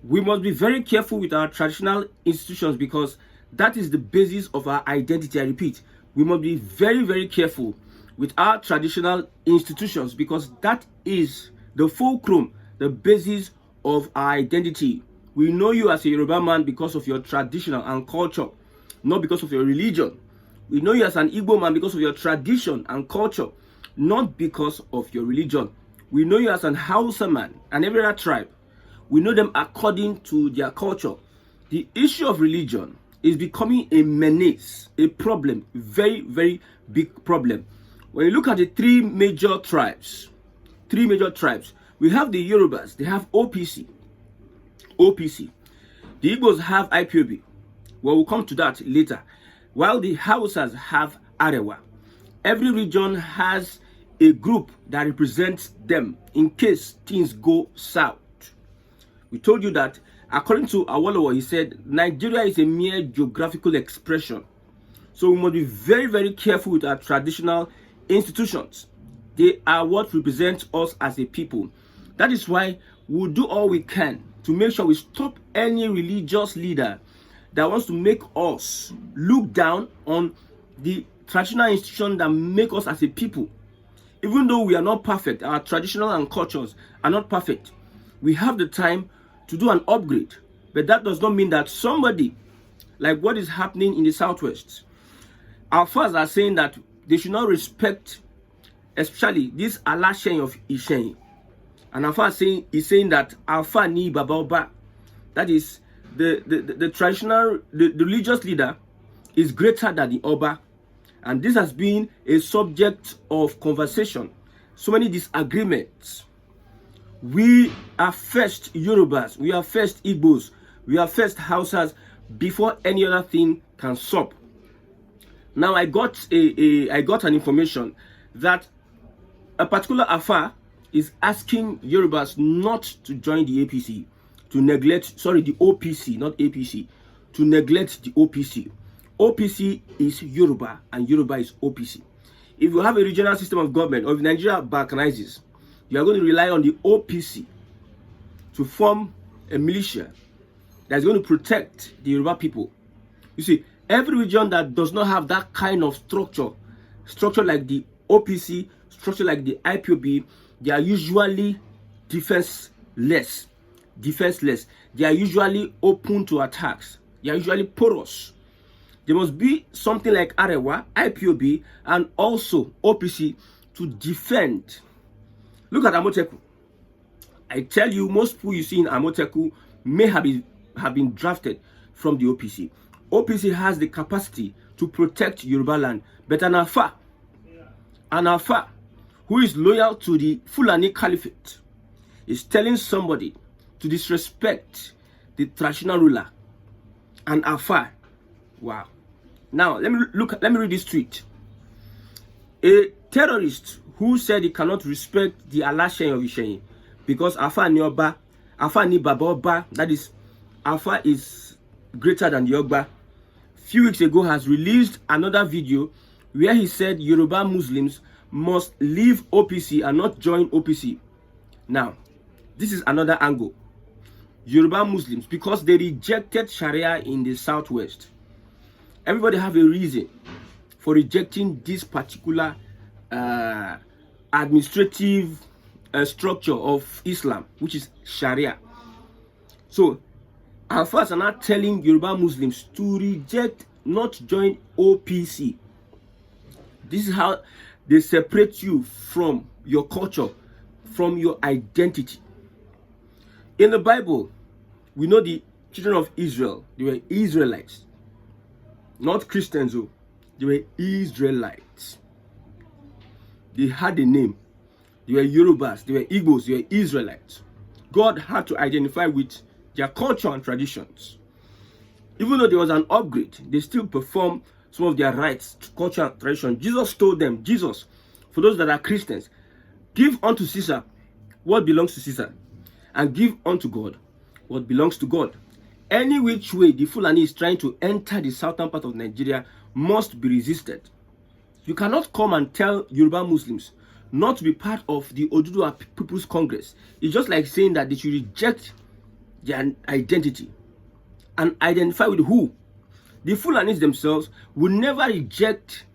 We must be very careful with our traditional institutions because that is the basis of our identity. I repeat, we must be very, very careful with our traditional institutions because that is the fulcrum, the basis of our identity. We know you as a Yoruba man because of your traditional and culture, not because of your religion. We know you as an Igbo man because of your tradition and culture, not because of your religion. We know you as an Hausa man and every other tribe. We know them according to their culture. The issue of religion is becoming a menace, a problem, very, very big problem. When you look at the three major tribes, we have the Yorubas, they have OPC. The Igbos have IPOB. Well, we'll come to that later. While the Hausas have Arewa. Every region has a group that represents them in case things go south. We told you that according to Awolowo, he said Nigeria is a mere geographical expression. So we must be very, very careful with our traditional institutions. They are what represents us as a people. That is why we'll do all we can to make sure we stop any religious leader that wants to make us look down on the traditional institutions that make us as a people. Even though we are not perfect, our traditional and cultures are not perfect, we have the time to do an upgrade. But that does not mean that somebody, like what is happening in the Southwest, our fathers are saying that they should not respect, especially this Alashen of Ishen. And our father is saying that Alpha ni Babaoba, that is the traditional, the religious leader is greater than the Oba. And this has been a subject of conversation. So many disagreements. We are first Yorubas, we are first Igbos, we are first Hausas before any other thing can stop. Now I got an information that a particular Afa is asking Yorubas not to join the APC, to neglect, sorry, the OPC, not APC, to neglect the OPC. OPC is Yoruba and Yoruba is OPC. If you have a regional system of government or if Nigeria balkanizes, you are going to rely on the OPC to form a militia that's going to protect the Yoruba people. You see, every region that does not have that kind of structure like the OPC, structure like the IPOB, they are usually defenseless. They are usually open to attacks. They are usually porous. There must be something like Arewa, IPOB, and also OPC to defend. Look at Amoteku. I tell you, most people you see in Amoteku may have been drafted from the OPC. OPC has the capacity to protect Yoruba land. But an Afa, who is loyal to the Fulani Caliphate, is telling somebody to disrespect the traditional ruler. An Afa. Wow. Now, let me read this tweet. A terrorist who said he cannot respect the Alashen of Ishen because Afa ni Baba Oba, that is, Afa is greater than the Ogba, few weeks ago has released another video where he said Yoruba Muslims must leave OPC and not join OPC. Now, this is another angle. Yoruba Muslims, because they rejected Sharia in the Southwest. Everybody have a reason for rejecting this particular administrative structure of Islam, which is Sharia. So, our fathers are not telling Yoruba Muslims to reject, not join OPC. This is how they separate you from your culture, from your identity. In the Bible, we know the children of Israel, they were Israelites. Not Christians, though. They were Israelites. They had a name. They were Yorubas, they were Igbos, they were Israelites. God had to identify with their culture and traditions. Even though there was an upgrade, they still perform some of their rights to culture and tradition. Jesus told them, for those that are Christians, give unto Caesar what belongs to Caesar, and give unto God what belongs to God. Any which way the Fulani is trying to enter the southern part of Nigeria must be resisted. You cannot come and tell Yoruba Muslims not to be part of the Oduduwa People's Congress. It's just like saying that they should reject their identity and identify with who. The Fulanis themselves will never reject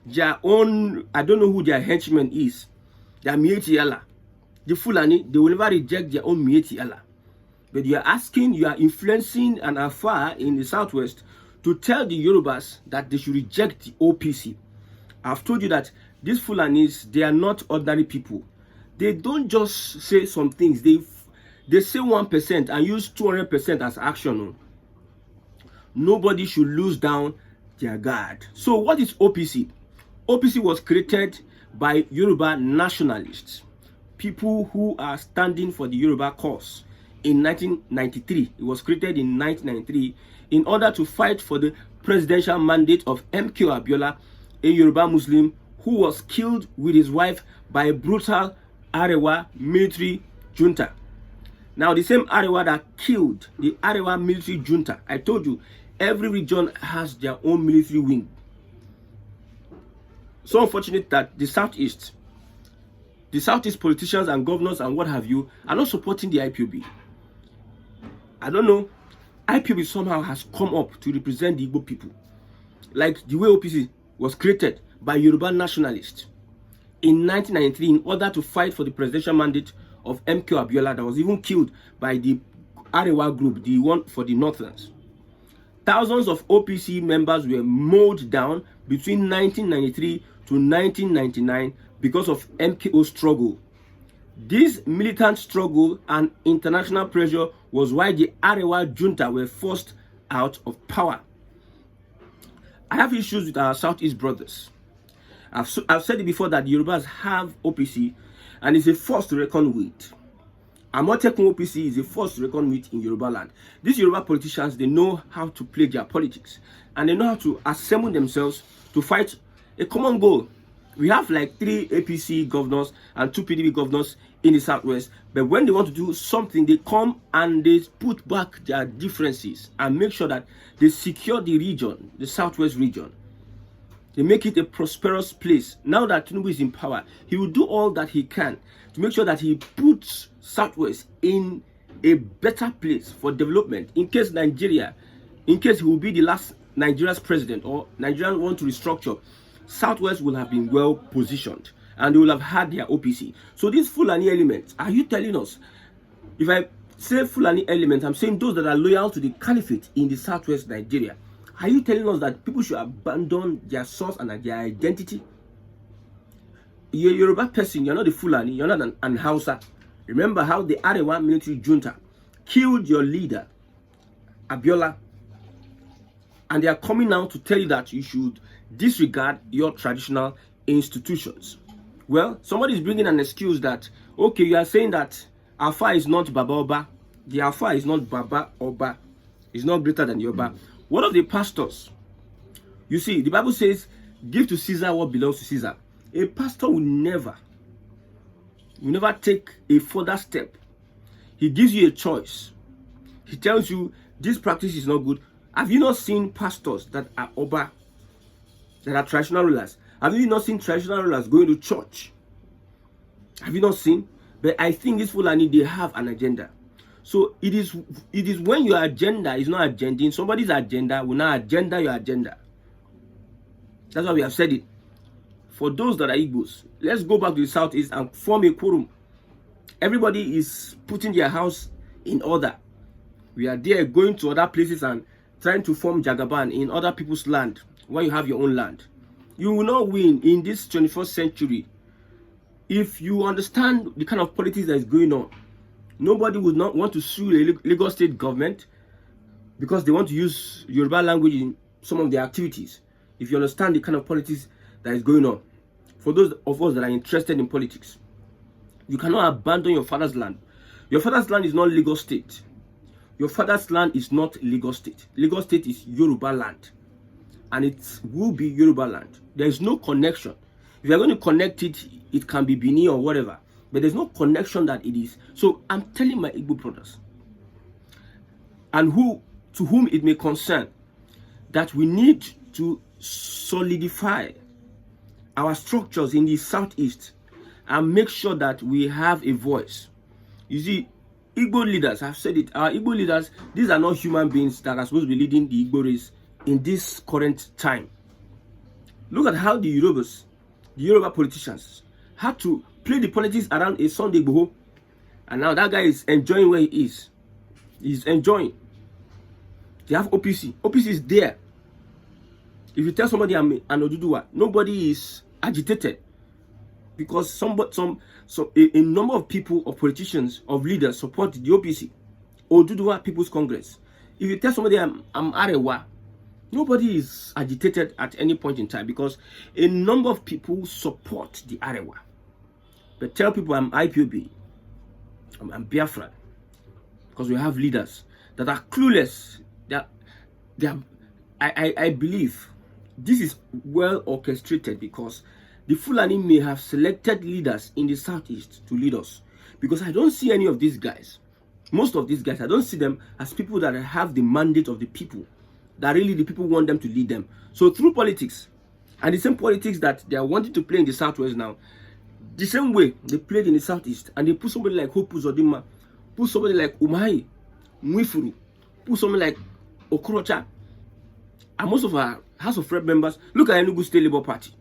their own, I don't know who their henchman is, their Mieti Allah. The Fulani, they will never reject their own Mieti Allah. But you are influencing an Afar in the southwest to tell the Yorubas that they should reject the OPC. I've told you that these Fulanis, they are not ordinary people. They don't just say some things. They say 1% and use 200% as action. Nobody should lose down their guard. So what is OPC? OPC was created by Yoruba nationalists, people who are standing for the Yoruba cause. In 1993, it was created in 1993 in order to fight for the presidential mandate of MK Abiola, a Yoruba Muslim who was killed with his wife by a brutal Arewa military junta. Now, the same Arewa that killed the Arewa military junta, I told you, every region has their own military wing. So unfortunate that the Southeast politicians and governors and what have you are not supporting the IPOB. I don't know. IPOB somehow has come up to represent the Igbo people. Like the way OPC was created by Yoruba nationalists in 1993 in order to fight for the presidential mandate of MK Abiola that was even killed by the Arewa group, the one for the Northlands. Thousands of OPC members were mowed down between 1993 to 1999 because of MKO's struggle. This militant struggle and international pressure was why the Arewa junta were forced out of power. I have issues with our Southeast brothers. I've said it before that the Yorubas have OPC and it's a force to reckon with. Amotekun OPC is a force to reckon with in Yoruba land. These Yoruba politicians, they know how to play their politics and they know how to assemble themselves to fight a common goal. We have like 3 APC governors and 2 PDP governors in the Southwest, but when they want to do something, they come and they put back their differences and make sure that they secure the region, the Southwest region. They make it a prosperous place. Now that Tinubu is in power, he will do all that he can to make sure that he puts Southwest in a better place for development. In case he will be the last Nigeria's president or Nigeria want to restructure, Southwest will have been well positioned and they will have had their OPC. So these Fulani elements, are you telling us, if I say Fulani elements, I'm saying those that are loyal to the Caliphate in the Southwest Nigeria, are you telling us that people should abandon their source and their identity? You're a Yoruba person, you're not a Fulani, you're not an Hausa. Remember how the Arewa military junta killed your leader, Abiola, and they are coming now to tell you that you should disregard your traditional institutions. Well, somebody is bringing an excuse that, okay, you are saying that Alpha is not Baba Oba. The Alpha is not Baba Oba. It's not greater than Yoba. One of the pastors, you see, the Bible says, give to Caesar what belongs to Caesar. A pastor will never take a further step. He gives you a choice. He tells you, this practice is not good. Have you not seen pastors that are Oba, that are traditional rulers? Have you not seen traditional rulers going to church? Have you not seen? But I think this Fulani, they have an agenda. So it is when your agenda is not agending, somebody's agenda will not agenda your agenda. That's why we have said it. For those that are Igbos, let's go back to the Southeast and form a quorum. Everybody is putting their house in order. We are there going to other places and trying to form Jagaban in other people's land when you have your own land. You will not win in this 21st century. If you understand the kind of politics that is going on, nobody would not want to sue the Lagos state government because they want to use Yoruba language in some of their activities. If you understand the kind of politics that is going on, for those of us that are interested in politics, you cannot abandon your father's land. Your father's land is not Lagos state. Your father's land is not Lagos state. Lagos state is Yoruba land. And it will be Yoruba land. There is no connection. If you're going to connect it, it can be Benin or whatever. But there's no connection that it is. So I'm telling my Igbo brothers, and to whom it may concern, that we need to solidify our structures in the Southeast and make sure that we have a voice. You see, Igbo leaders, I've said it, our Igbo leaders, these are not human beings that are supposed to be leading the Igbo race in this current time. Look at how the Yoruba politicians had to play the politics around a Sunday Igboho, and now that guy is enjoying where he is. He's enjoying. They have OPC. OPC is there. If you tell somebody I'm an Oduduwa, nobody is agitated, because a number of people, of politicians, of leaders support the OPC, Oduduwa People's Congress. If you tell somebody I'm Arewa, nobody is agitated at any point in time, because a number of people support the Arewa. But tell people I'm IPOB, I'm Biafra, because we have leaders that are clueless. I believe this is well orchestrated, because the Fulani may have selected leaders in the southeast to lead us, because I don't see any of these guys. Most of these guys, I don't see them as people that have the mandate of the people, that really the people want them to lead them. So through politics, and the same politics that they are wanting to play in the southwest now, the same way they played in the southeast, and they put somebody like Hopu Zodima, put somebody like Umahi, Mwifuru, put somebody like Okorocha, and most of our House of Rep members. Look at Enugu State Labour Party.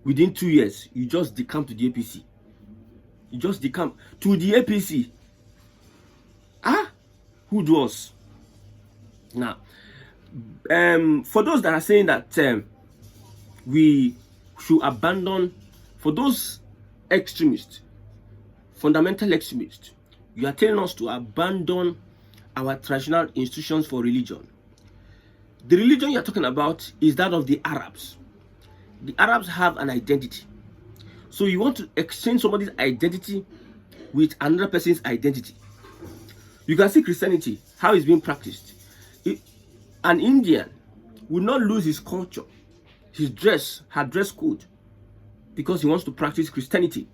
Within 2 years, you just decamp to the APC. You just decamp to the APC. Who does? Now, for those that are saying that we should abandon, for those extremists, fundamental extremists, you are telling us to abandon our traditional institutions for religion. The religion you are talking about is that of the Arabs. The Arabs have an identity. So you want to exchange somebody's identity with another person's identity. You can see Christianity, how it's being practiced. An Indian will not lose his culture, his dress, her dress code, because he wants to practice Christianity.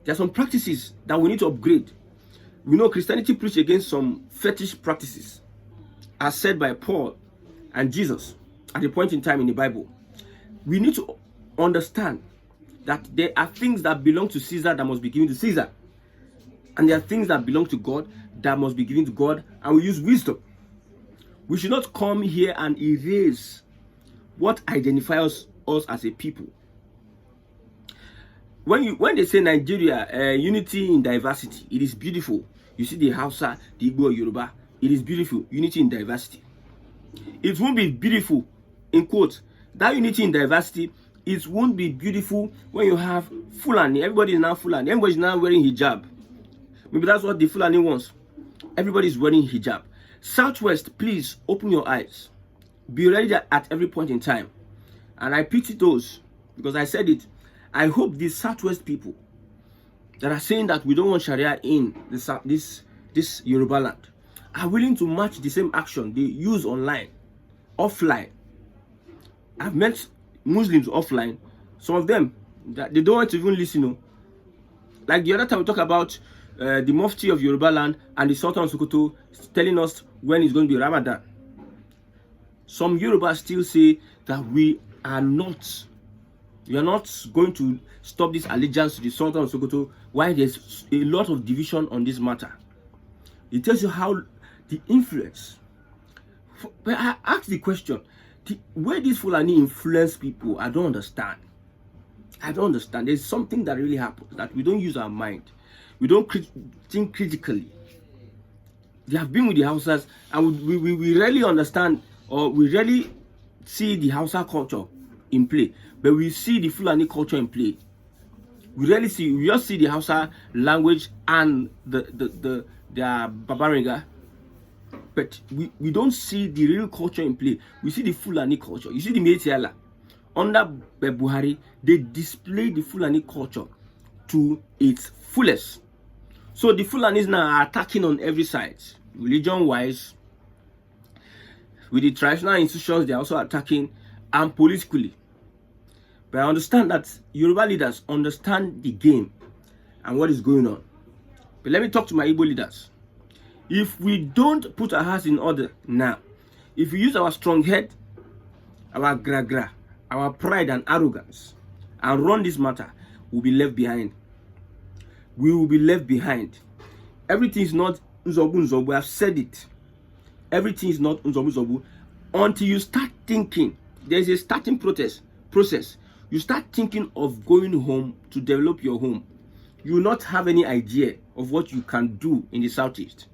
There are some practices that we need to upgrade. We know Christianity preached against some fetish practices, as said by Paul and Jesus at a point in time in the Bible. We need to understand that there are things that belong to Caesar that must be given to Caesar, and there are things that belong to God that must be given to God, and we use wisdom. We should not come here and erase what identifies us as a people. When they say Nigeria, unity in diversity, it is beautiful. You see the Hausa, the Igbo, Yoruba, it is beautiful, unity in diversity. It won't be beautiful, in quotes, that unity in diversity, it won't be beautiful when you have Fulani. Everybody is now Fulani. Everybody is now wearing hijab. Maybe that's what the Fulani wants. Everybody is wearing hijab. Southwest, please open your eyes. Be ready at every point in time. And I pity those, because I said it. I hope these Southwest people that are saying that we don't want Sharia in this Yoruba land are willing to match the same action they use online, offline. I've met Muslims offline. Some of them, that they don't want to even listen. Like the other time we talked about the Mufti of Yoruba land and the Sultan of Sokoto telling us when it's going to be Ramadan. Some Yoruba still say that we are not going to stop this allegiance to the Sultan of Sokoto, while there's a lot of division on this matter. It tells you how the influence. But I ask the question, where these Fulani influence people, I don't understand. I don't understand. There's something that really happens, that we don't use our mind. We don't think critically. They have been with the Hausas, and we rarely understand, or we rarely see the Hausa culture in play, but we see the Fulani culture in play. We just see the Hausa language and the Babarenga, but we don't see the real culture in play. We see the Fulani culture. You see the Meitiala. Under Buhari, they display the Fulani culture to its fullest. So the Fulanis now are attacking on every side, religion-wise. With the traditional institutions, they are also attacking, and politically. But I understand that Yoruba leaders understand the game and what is going on. But let me talk to my Igbo leaders. If we don't put our house in order now, if we use our strong head, our gra-gra, our pride and arrogance, and run this matter, we'll be left behind. We will be left behind. Everything is not Nzobu Nzobu. I've said it. Everything is not Nzobu Nzobu until you start thinking. There's a starting process. You start thinking of going home to develop your home. You will not have any idea of what you can do in the Southeast.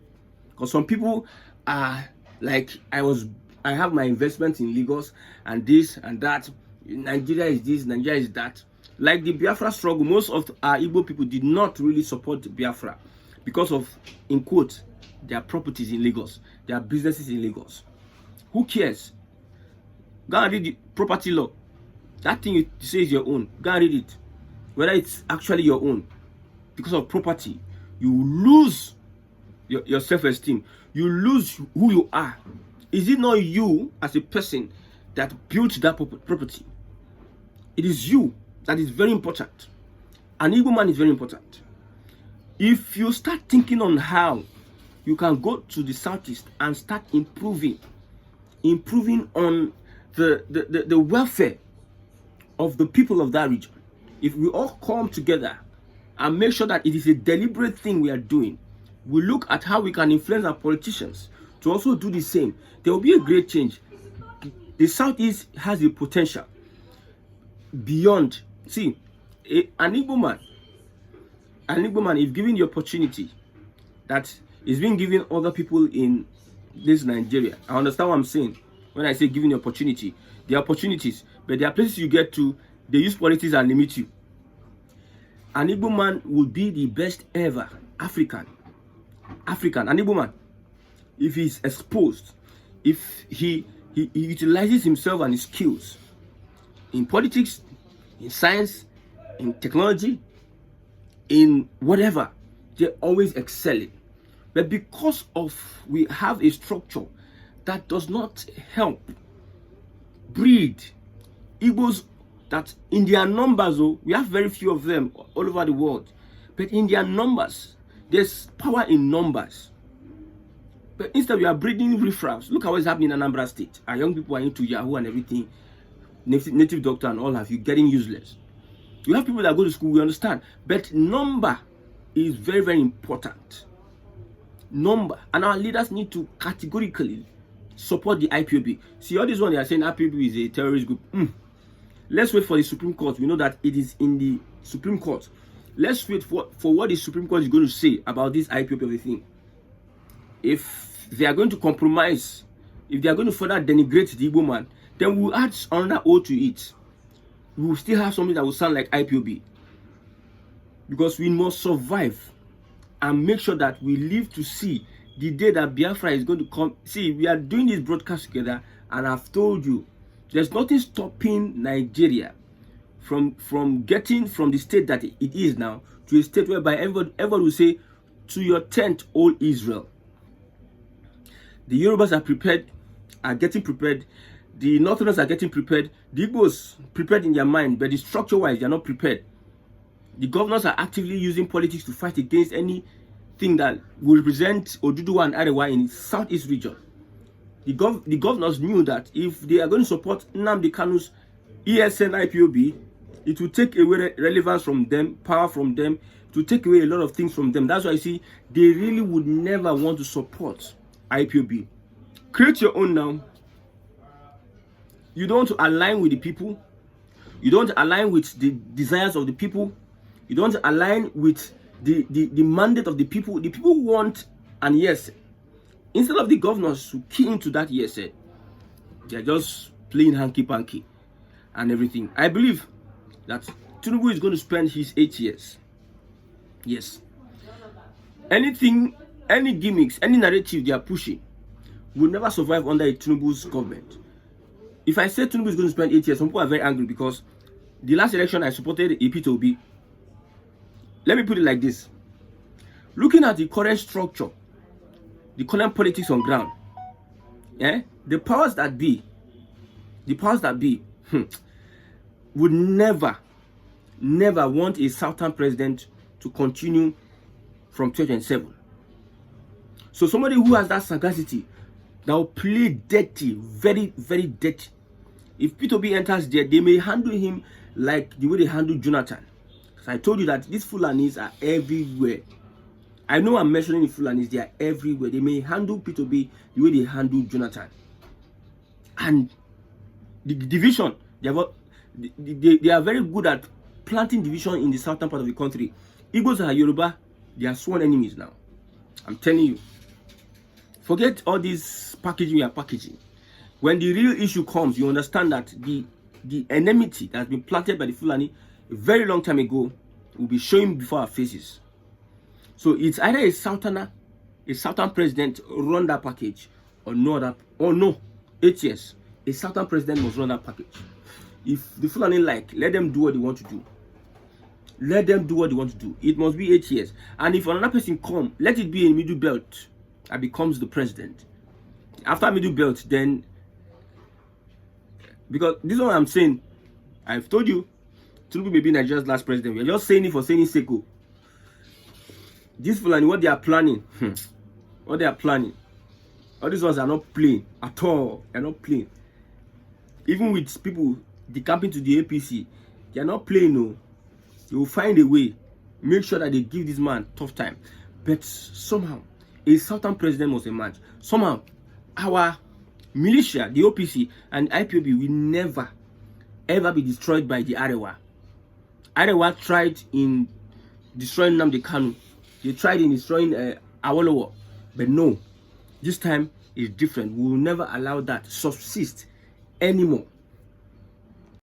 Because some people are like, I have my investment in Lagos and this and that. Nigeria is this, Nigeria is that. Like the Biafra struggle, most of our Igbo people did not really support Biafra because of, in quotes, their properties in Lagos, their businesses in Lagos. Who cares? Go and read the property law. That thing you say is your own. Go and read it. Whether it's actually your own. Because of property, you lose your self-esteem. You lose who you are. Is it not you as a person that built that property? It is you that is very important. An Igbo man is very important. If you start thinking on how you can go to the Southeast and start improving on the welfare of the people of that region, if we all come together and make sure that it is a deliberate thing we are doing, we look at how we can influence our politicians to also do the same, there will be a great change. The Southeast has the potential beyond. See, an Igbo man, if given the opportunity that is being given other people in this Nigeria, I understand what I'm saying when I say given the opportunity. There are opportunities, but there are places you get to, they use politics and limit you. An Igbo man will be the best ever African, an Igbo man, if he's exposed, if he utilizes himself and his skills in politics, in science, in technology, in whatever, they're always excelling. But because of we have a structure that does not help breed Igbos, that in their numbers, oh, we have very few of them all over the world, but in their numbers, there's power in numbers. But instead we are breeding riffraffs. Look at what's happening in Anambra State. Our young people are into Yahoo and everything, native doctor and all have you, getting useless. You have people that go to school, we understand, but number is very, very important. Number, and our leaders need to categorically support the IPOB. See, all this one they are saying IPOB is a terrorist group. Let's wait for the Supreme Court. We know that it is in the Supreme Court. Let's wait for what the Supreme Court is going to say about this IPOB thing. If they are going to compromise, if they are going to further denigrate the Igbo man, then we'll add another O to it. We will still have something that will sound like IPOB. Because we must survive and make sure that we live to see the day that Biafra is going to come. See, we are doing this broadcast together, and I've told you, there's nothing stopping Nigeria from getting from the state that it is now to a state whereby everyone will say, to your tent, all Israel. The Yorubas are prepared, are getting prepared. The Northerners are getting prepared. The Igbos prepared in their mind, but the structure-wise, they are not prepared. The governors are actively using politics to fight against anything that will represent Oduduwa and Arewa in the Southeast region. The governors knew that if they are going to support Nnamdi Kanu's ESN IPOB, it will take away relevance from them, power from them, to take away a lot of things from them. That's why I see they really would never want to support IPOB. Create your own now. You don't want to align with the people. You don't align with the desires of the people. You don't align with the mandate of the people. The people want an yes. Instead of the governors to key into that yes, they are just playing hanky-panky and everything. I believe that Tinubu is going to spend his 8 years. Yes. Anything, any gimmicks, any narrative they are pushing will never survive under a Tinubu's government. If I say Tinubu is going to spend 8 years, some people are very angry because the last election I supported Peter Obi. Let me put it like this. Looking at the current structure, the current politics on ground, the powers that be would never want a Southern president to continue from 2027. So somebody who has that sagacity, that will play dirty, very, very dirty. If Peter Obi enters there, they may handle him like the way they handled Jonathan. So I told you that these Fulanis are everywhere. I know I'm mentioning the Fulanis, they are everywhere. They may handle P2B the way they handle Jonathan. And the division, they are very good at planting division in the southern part of the country. Igbos and Yoruba, they are sworn enemies now. I'm telling you. Forget all this packaging we are packaging. When the real issue comes, you understand that the enmity that has been planted by the Fulani a very long time ago will be showing before our faces. So it's either a southern president run that package, or no 8 years. A southern president must run that package. If the Fulani let them do what they want to do. Let them do what they want to do. It must be 8 years. And if another person come, let it be a middle belt that becomes the president. After middle belt, then, because this is what I'm saying. I've told you, Tinubu may be Nigeria's last president. We are just saying it for saying sake. This Fulani, what they are planning, all these ones are not playing at all. They are not playing. Even with people decamping to the APC, they are not playing. No, they will find a way, make sure that they give this man tough time. But somehow, a southern president must emerge. Somehow, our militia, the OPC and IPOB will never ever be destroyed by the Arewa. Arewa tried in destroying Nnamdi Kanu. They tried in destroying Awolowo. But no, this time is different. We will never allow that to subsist anymore.